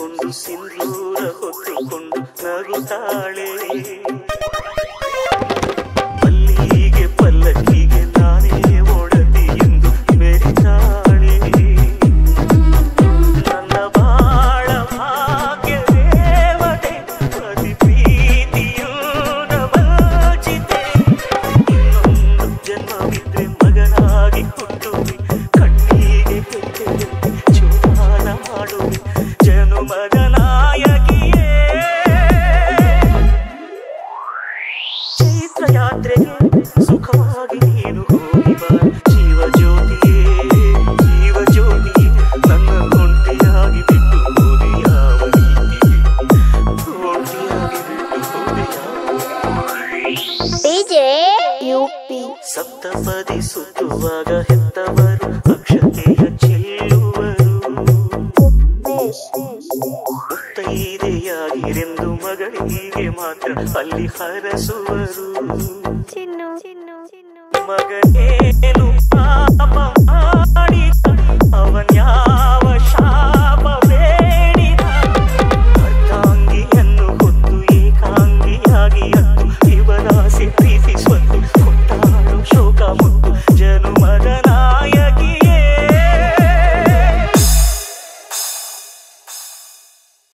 ಮುಡಿಸಿಕೊಂಡು ಸಿಂಧೂರ ಹೊತ್ತುಕೊಂಡು ನಗುತ್ತಾಳೆ. ಪಲ್ಲಿಗೆ ಪಲ್ಲಕ್ಕಿಗೆ ನಾನೇ ಒಡತಿ ಎಂದು ಮೆರಿತಾಳೆ. ನನ್ನ ಬಾಳ ಭಾಗ್ಯ ದೇವತೆ ಅತಿ ಪ್ರೀತಿಯೂರ ವಂಚಿತೆ. ಇನ್ನೊಂದು ಜನ್ಮವಿದ್ರೆ ಮಗನಾಗಿ ಹುಟ್ಟುವೆ, ಕಣ್ಣಿಗೆ ಹೆಜ್ಜೆ ಜೋಪಾನ ಮಾಡುವೆ, ಜನುಮದ ನಾಯಕಿಯೇ. ಚೈತ್ರ ಯಾತ್ರೆಗೆ ಸುಖವಾಗಿ ನೀನು ಹೋಗಿ ಬಾ, ಜೀವ ಜ್ಯೋತಿಯೇ ಜೀವ ಜ್ಯೋತಿಯೇ. ನನ್ನ ಒಂಟಿಯಾಗಿ ಬಿಟ್ಟು ಹೋದೆ ಯಾವ ರೀತಿಯೇ, ಒಂಟಿಯಾಗಿ ಬಿಟ್ಟು ಹೋದೆ ಯಾವ ರೀತಿಯೇ. ಸಪ್ತಪದಿ ಸುತ್ತುವಾಗ ಹೆತ್ತವರು ಅಕ್ಷತೆಯ ಚೆಲ್ಲುವರು. ಮುತ್ತೈದೆಯಾಗಿರೆಂದು ಮಗಳಿಗೆ ಮಾತ್ರ ಅಲ್ಲಿ ಹರಸುವರು. ಮಗನೇನು ಪಾಪ ಮಾಡಿದ ಅವನ್ಯಾವ ಶಾ